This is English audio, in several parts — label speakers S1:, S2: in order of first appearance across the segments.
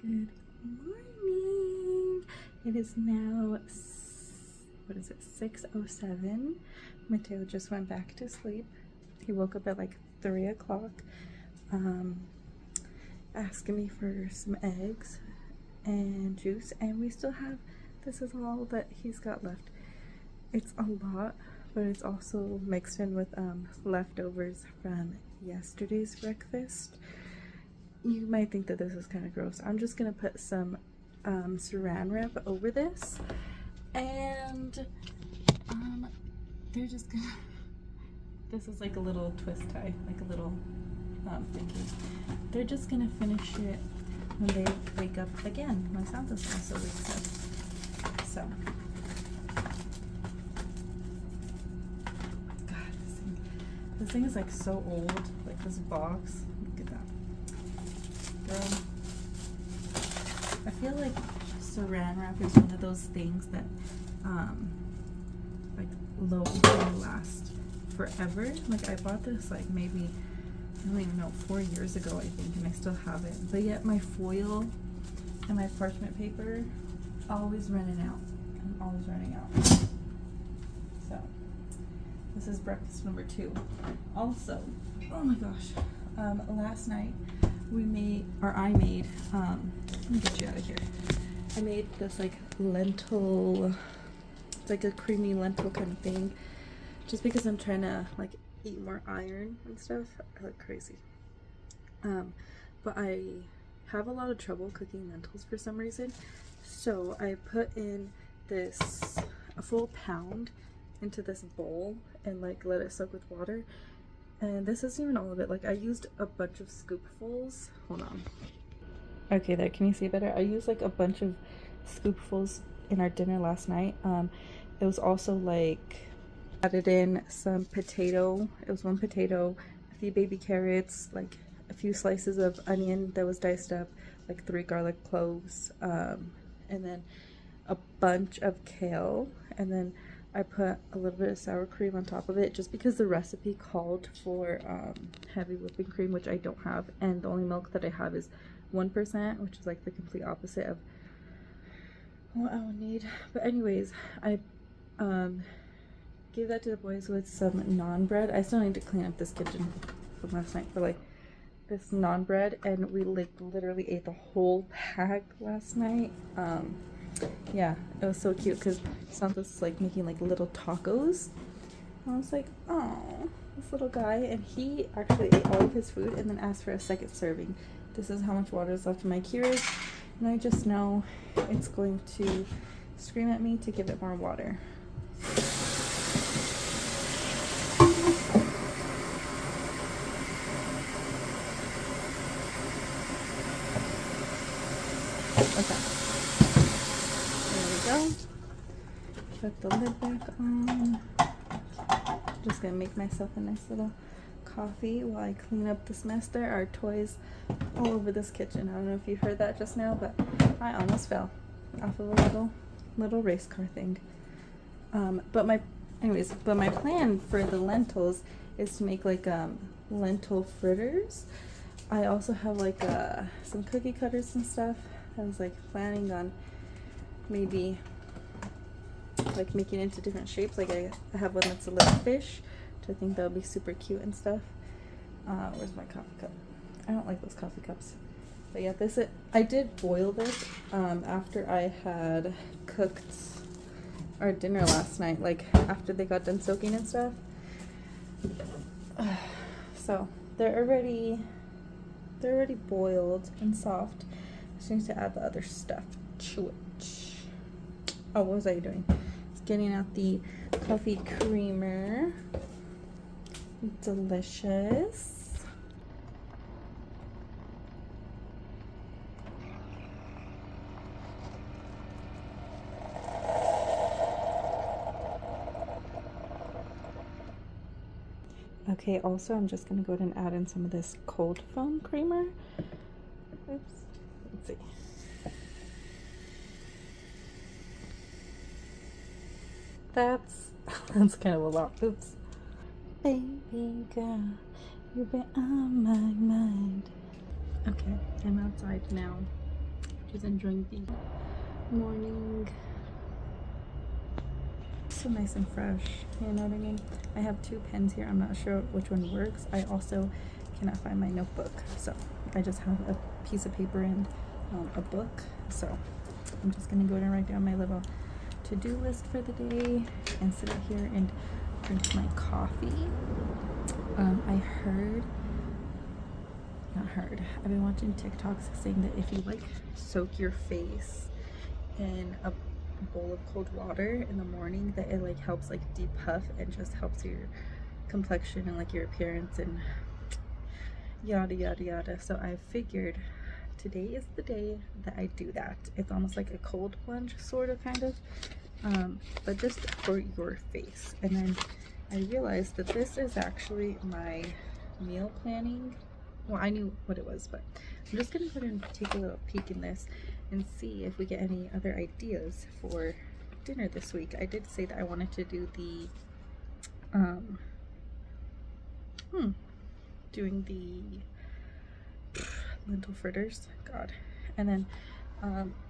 S1: Good morning. It is now, what is it, 6:07. Mateo just went back to sleep. He woke up at like 3 o'clock, asking me for some eggs and juice, and we still have, this is all that he's got left. It's a lot, but it's also mixed in with leftovers from yesterday's breakfast. You might think that this is kind of gross. I'm just gonna put some saran wrap over this, and they're just gonna, this is like a little twist tie, like a little thingy. They're just gonna finish it when they wake up again. My Santa's also wakes up. So, God, this thing is like so old. Like this box. Look at that. Girl, I feel like saran wrap is one of those things that like will last forever. Like I bought this like maybe, I don't even know, 4 years ago I think, and I still have it, but yet my foil and my parchment paper always running out. I'm always running out. So this is breakfast number 2. Also, oh my gosh, last night I made, let me get you out of here. I made this like lentil, it's like a creamy lentil kind of thing, just because I'm trying to like eat more iron and stuff. I look crazy. But I have a lot of trouble cooking lentils for some reason. So I put in a full pound into this bowl and like let it soak with water. And this isn't even all of it. Like I used a bunch of scoopfuls. Hold on. Okay, there. Can you see better? I used like a bunch of scoopfuls in our dinner last night. It was also like added in some potato. It was 1 potato, a few baby carrots, like a few slices of onion that was diced up, like 3 garlic cloves, and then a bunch of kale, and then I put a little bit of sour cream on top of it just because the recipe called for heavy whipping cream, which I don't have, and the only milk that I have is 1%, which is like the complete opposite of what I would need. But anyways, I gave that to the boys with some naan bread. I still need to clean up this kitchen from last night, but like this naan bread, and we like literally ate the whole pack last night. Yeah, it was so cute because Santa's like making like little tacos. I was like, oh, this little guy, and he actually ate all of his food and then asked for a second serving. This is how much water is left in my Keurig, and I just know it's going to scream at me to give it more water. Okay. Put the lid back on. Just gonna make myself a nice little coffee while I clean up this mess. There are toys all over this kitchen. I don't know if you heard that just now, but I almost fell off of a little race car thing. But my plan for the lentils is to make like lentil fritters. I also have like some cookie cutters and stuff. I was like planning on maybe like making it into different shapes. Like I have one that's a little fish, which I think that would be super cute and stuff. Where's my coffee cup? I don't like those coffee cups. But yeah, I did boil this after I had cooked our dinner last night, like after they got done soaking and stuff. So they're already boiled and soft. Just need to add the other stuff to it. Oh, what was I doing? Just getting out the coffee creamer. Delicious. Okay, also I'm just gonna go ahead and add in some of this cold foam creamer. Oops. Let's see. That's kind of a lot. Oops. Baby girl, you've been on my mind. Okay, I'm outside now. Just enjoying the morning. So nice and fresh, you know what I mean? I have 2 pens here. I'm not sure which one works. I also cannot find my notebook, so I just have a piece of paper and a book. So I'm just gonna go ahead and write down my little to-do list for the day and sit here and drink my coffee. I've been watching TikToks saying that if you like soak your face in a bowl of cold water in the morning, that it like helps like depuff and just helps your complexion and like your appearance and yada yada yada. So I figured today is the day that I do that. It's almost like a cold plunge, sort of, kind of, but just for your face. And then I realized that this is actually my meal planning. Well, I knew what it was, but I'm just gonna go ahead and take a little peek in this and see if we get any other ideas for dinner this week. I did say that I wanted to do the doing the lentil fritters, god, and then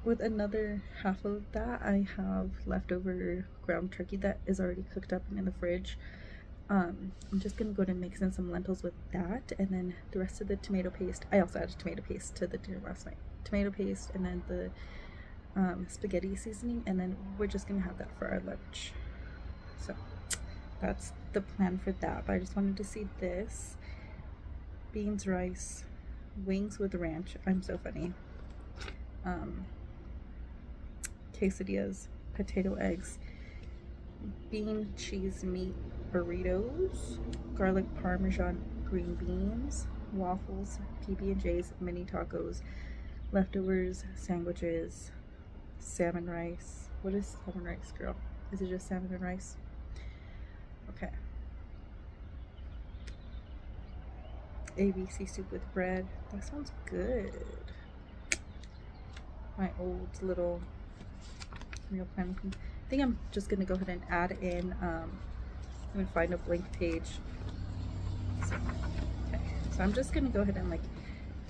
S1: with another half of that I have leftover ground turkey that is already cooked up and in the fridge. I'm just gonna go ahead and mix in some lentils with that, and then the rest of the tomato paste. I also added tomato paste to the dinner last night. Tomato paste, and then the spaghetti seasoning, and then we're just gonna have that for our lunch. So that's the plan for that. But I just wanted to see this: beans, rice, wings with ranch. I'm so funny. Quesadillas, potato, eggs, bean, cheese, meat burritos, garlic parmesan green beans, waffles, PB&Js, mini tacos, leftovers, sandwiches, salmon rice. What is salmon rice, girl? Is it just salmon and rice? Okay. ABC soup with bread. That sounds good. My old little meal plan. I think I'm just gonna go ahead and add in I'm gonna find a blank page. Okay, so I'm just gonna go ahead and like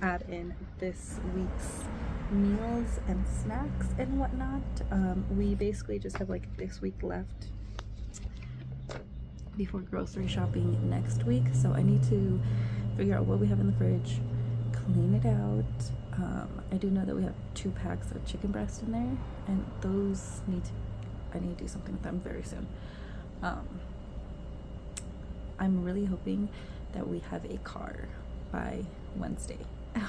S1: add in this week's meals and snacks and whatnot. We basically just have like this week left before grocery shopping next week, so I need to figure out what we have in the fridge, clean it out. I do know that we have 2 packs of chicken breast in there, and those I need to do something with them very soon. I'm really hoping that we have a car by Wednesday. I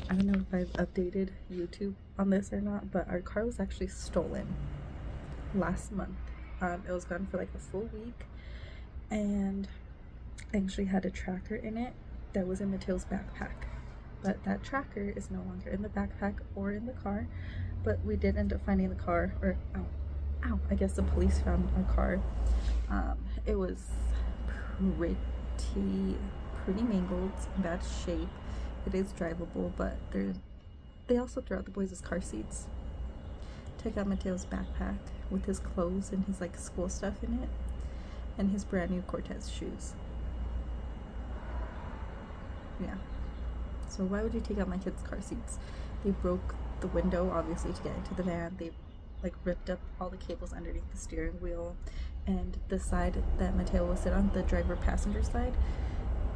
S1: don't know if I've updated YouTube on this or not, but our car was actually stolen last month. It was gone for like a full week, and I actually had a tracker in it that was in Mateo's backpack, but that tracker is no longer in the backpack or in the car. But we did end up finding the car, or I guess the police found our car. It was pretty mangled, in bad shape. It is drivable, but they also threw out the boys' car seats. Took out Mateo's backpack with his clothes and his like school stuff in it, and his brand new Cortez shoes. Yeah. So why would you take out my kids' car seats? They broke the window, obviously, to get into the van. They like ripped up all the cables underneath the steering wheel, and the side that Mateo will sit on, the driver passenger side,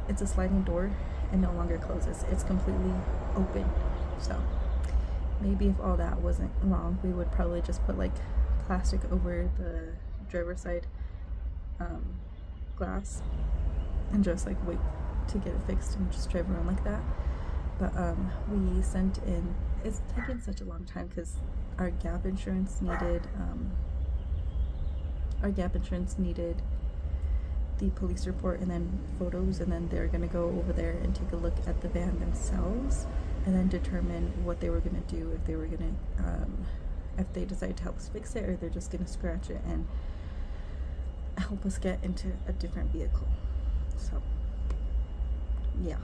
S1: it's a sliding door and no longer closes. It's completely open. So maybe if all that wasn't wrong, we would probably just put like plastic over the driver's side glass and just like wait to get it fixed and just drive around like that. But we sent in, it's taken such a long time because our gap insurance needed the police report and then photos, and then they're gonna go over there and take a look at the van themselves and then determine what they were gonna do, if they were gonna if they decide to help us fix it, or they're just gonna scratch it and help us get into a different vehicle. So yeah,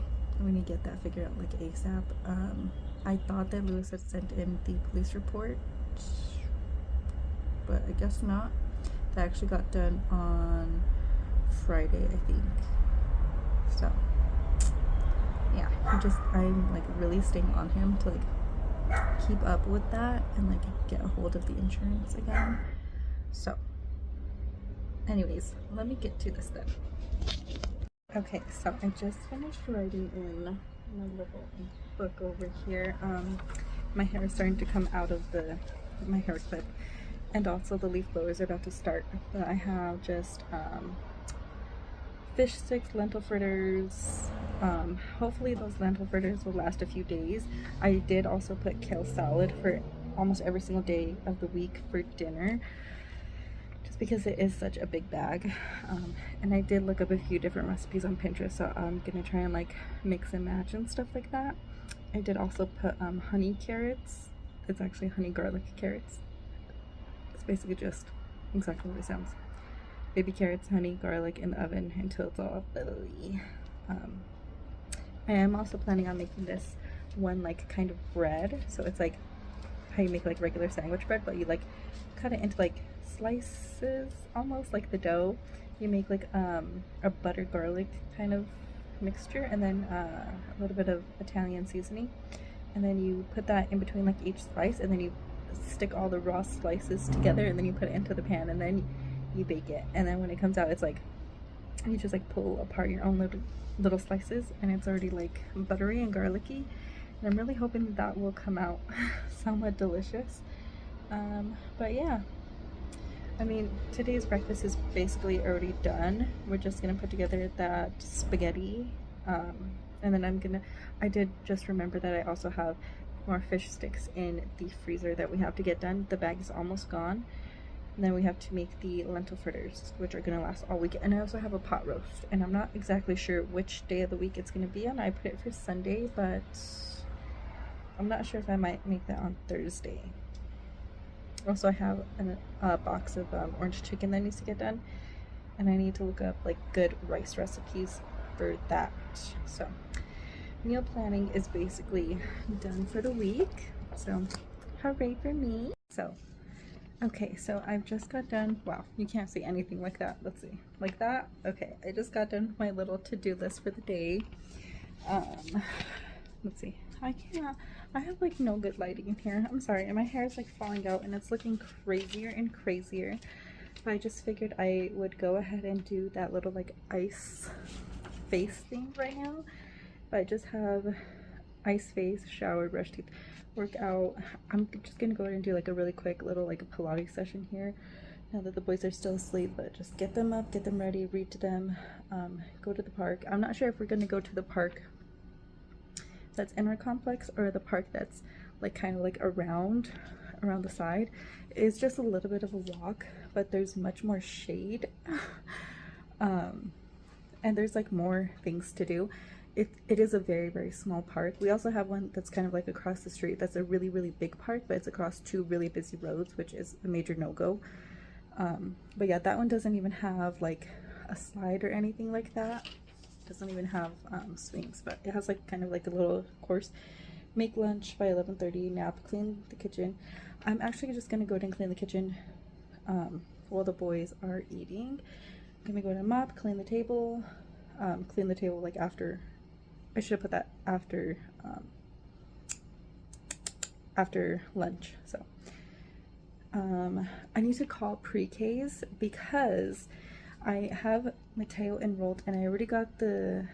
S1: we need to get that figured out like ASAP. I thought that Lewis had sent in the police report, but I guess not. That actually got done on Friday, I think. So yeah, I'm like really staying on him to like keep up with that and like get a hold of the insurance again. So anyways, let me get to this then. Okay, so I just finished writing in my little book over here. My hair is starting to come out of my hair clip, and also the leaf blowers are about to start. But I have just fish sticks, lentil fritters. Hopefully those lentil fritters will last a few days. I did also put kale salad for almost every single day of the week for dinner, just because it is such a big bag. And I did look up a few different recipes on Pinterest, so I'm gonna try and like mix and match and stuff like that. I did also put honey carrots. It's actually honey garlic carrots. It's basically just exactly what it sounds. Baby carrots, honey, garlic in the oven until it's all bubbly. I am also planning on making this one like kind of bread. So it's like how you make like regular sandwich bread, but you like cut it into like slices, almost like the dough. You make like a butter garlic kind of mixture, and then a little bit of Italian seasoning, and then you put that in between like each slice, and then you stick all the raw slices together, and then you put it into the pan, and then you bake it. And then when it comes out, it's like you just like pull apart your own little slices, and it's already like buttery and garlicky, and I'm really hoping that will come out somewhat delicious. But yeah, I mean, today's breakfast is basically already done. We're just gonna put together that spaghetti, and then I did just remember that I also have more fish sticks in the freezer that we have to get done. The bag is almost gone. And then we have to make the lentil fritters, which are gonna last all week. And I also have a pot roast, and I'm not exactly sure which day of the week it's gonna be on. I put it for Sunday, but I'm not sure if I might make that on Thursday. Also, I have a box of orange chicken that needs to get done, and I need to look up like good rice recipes for that. So meal planning is basically done for the week, so hooray for me. So okay, so I've just got done. Wow, you can't see anything like that. Let's see, like that. Okay, I just got done with my little to-do list for the day. Let's see, I have like no good lighting in here. I'm sorry, and my hair is like falling out and it's looking crazier and crazier. But I just figured I would go ahead and do that little like ice face thing right now. But I just have ice face, shower, brush teeth, workout. I'm just gonna go ahead and do like a really quick little like a Pilates session here now that the boys are still asleep, but just get them up, get them ready, read to them, go to the park. I'm not sure if we're gonna go to the park that's in our complex or the park that's like kind of like around the side. It's just a little bit of a walk, but there's much more shade. And there's like more things to do. It is a very, very small park. We also have one that's kind of like across the street that's a really, really big park, but it's across two really busy roads, which is a major no-go. But yeah, that one doesn't even have like a slide or anything like that. It doesn't even have swings, but it has like kind of like a little course. Make lunch by 11:30, nap, clean the kitchen. I'm actually just gonna go ahead and clean the kitchen while the boys are eating. I'm gonna go ahead and mop, clean the table like after. I should have put that after lunch. So I need to call pre-Ks because I have Mateo enrolled, and I already got the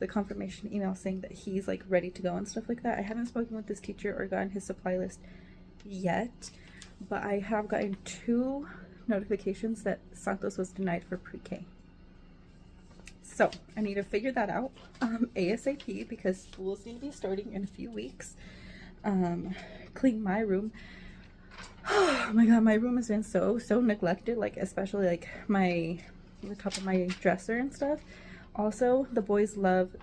S1: confirmation email saying that he's like ready to go and stuff like that. I haven't spoken with this teacher or gotten his supply list yet, but I have gotten 2 notifications that Santos was denied for pre-K. So I need to figure that out ASAP because school is going to be starting in a few weeks. Clean my room. Oh my god, my room has been so neglected, like especially like the top of my dresser and stuff. Also, the boys love,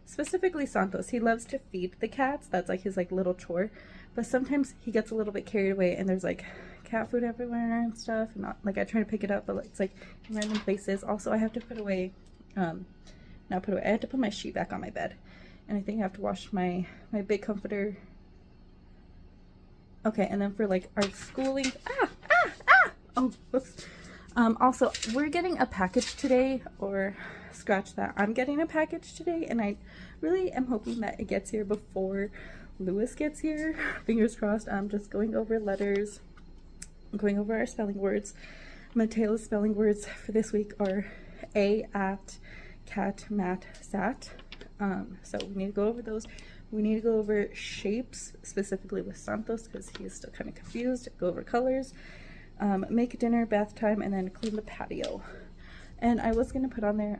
S1: specifically Santos, he loves to feed the cats. That's like his like little chore, but sometimes he gets a little bit carried away and there's like cat food everywhere and stuff, and not like I try to pick it up, but it's like in random places. Also, I have to put away I have to put my sheet back on my bed, and I think I have to wash my big comforter. Okay, and then for like our schooling, oh whoops. Also, we're getting a package today, or scratch that, I'm getting a package today, and I really am hoping that it gets here before Lewis gets here. Fingers crossed. I'm just going over letters, going over our spelling words. Mateo's spelling words for this week are A, at, cat, mat, sat. So we need to go over those. We need to go over shapes, specifically with Santos, because he is still kind of confused. Go over colors, make dinner, bath time, and then clean the patio. And I was going to put on there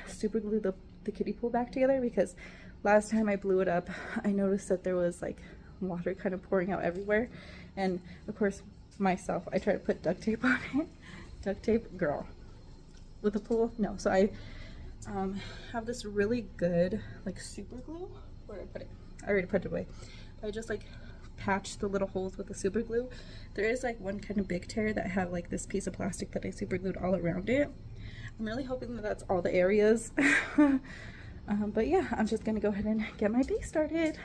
S1: super glue the kiddie pool back together, because last time I blew it up, I noticed that there was like water kind of pouring out everywhere. And of course, myself, I tried to put duct tape on it. Duct tape, girl. With the pool, no. So I have this really good like super glue. Where did I put it? I already put it away. I just like patched the little holes with the super glue. There is like one kind of big tear that I have like this piece of plastic that I super glued all around it. I'm really hoping that that's all the areas. But yeah, I'm just gonna go ahead and get my day started.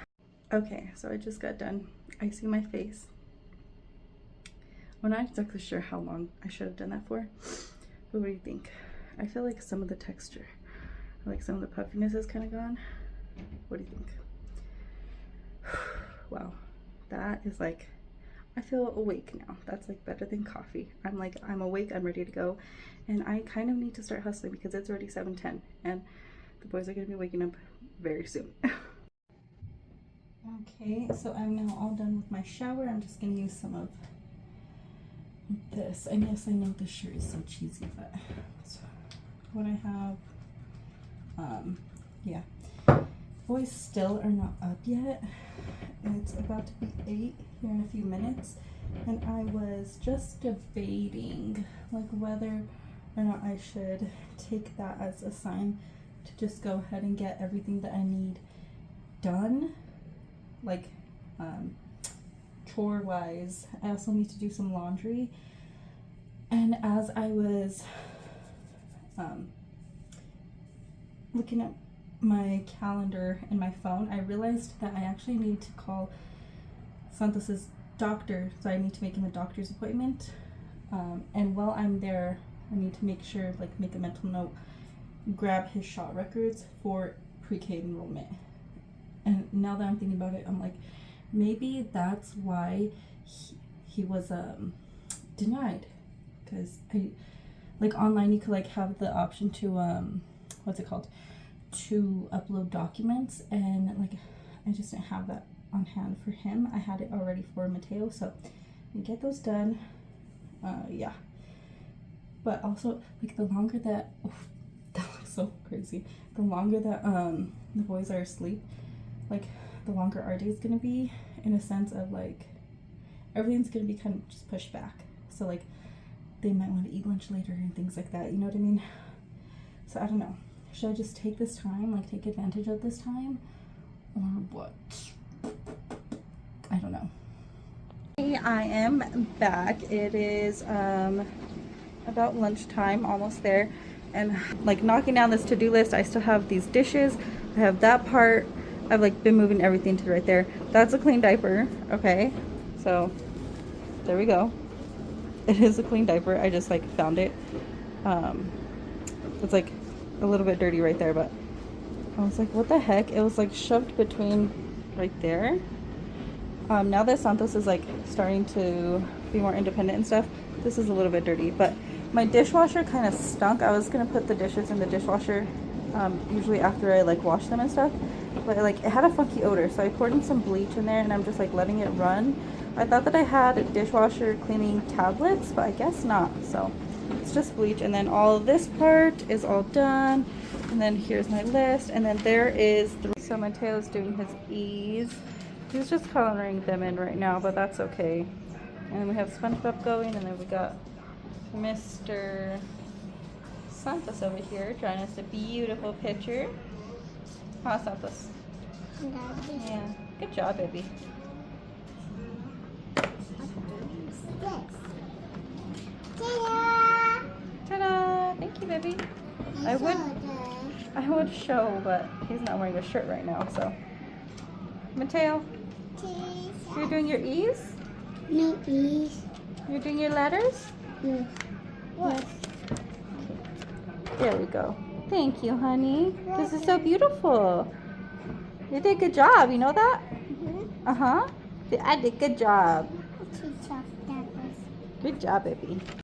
S1: Okay, so I just got done icing my face. I'm not exactly sure how long I should have done that for, but what do you think? I feel like some of the texture, like some of the puffiness is kind of gone. What do you think? Wow, that is like, I feel awake now. That's like better than coffee. I'm awake, I'm ready to go. And I kind of need to start hustling because it's already 7:10 and the boys are gonna be waking up very soon. Okay, so I'm now all done with my shower. I'm just gonna use some of this. I guess I know this shirt is so cheesy, but that's what I have. Yeah. Boys still are not up yet. It's about to be 8 here in a few minutes, and I was just debating like whether or not I should take that as a sign to just go ahead and get everything that I need done, like chore wise. I also need to do some laundry, and as I was looking at my calendar and my phone, I realized that I actually need to call Santos's doctor, so I need to make him a doctor's appointment. And while I'm there, I need to make sure, like, make a mental note, grab his shot records for pre-K enrollment. And now that I'm thinking about it, I'm like, maybe that's why he was denied, because like online you could like have the option to what's it called, to upload documents, and like I just didn't have that on hand for him. I had it already for Mateo, so we get those done. Yeah, but also like the longer that that looks so crazy, the longer that the boys are asleep, like the longer our day is gonna be, in a sense of like everything's gonna be kind of just pushed back. So like they might want to eat lunch later and things like that, you know what I mean? So I don't know, should I just take this time, like take advantage of this time, or what? I don't know. Hey, I am back. It is about lunchtime, almost there, and like knocking down this to-do list. I still have these dishes, I have that part, I've like been moving everything to right there. That's a clean diaper. Okay, so there we go. It is a clean diaper. I just like found it. It's like a little bit dirty right there, but I was like, what the heck? It was like shoved between right there. Now that Santos is like starting to be more independent and stuff, this is a little bit dirty, but my dishwasher kind of stunk. I was gonna put the dishes in the dishwasher usually after I like wash them and stuff, but like it had a funky odor, so I poured in some bleach in there and I'm just like letting it run. I thought that I had dishwasher cleaning tablets, but I guess not, so it's just bleach. And then all of this part is all done, and then here's my list, and then there is so Mateo's doing his E's. He's just coloring them in right now, but that's okay. And we have SpongeBob going, and then we got Mr. Santos over here drawing us a beautiful picture. Huh, Santos? Yeah, good job, baby. Ta-da! Thank you, baby. I would show, but he's not wearing a shirt right now, so. Mateo, you're doing your E's?
S2: No E's.
S1: You're doing your letters?
S2: Yeah.
S1: What? There we go. Thank you, honey. This is so beautiful. You did a good job, you know that?
S2: Mm-hmm.
S1: Uh-huh. I did good job.
S2: Teach off that was.
S1: Good job, baby.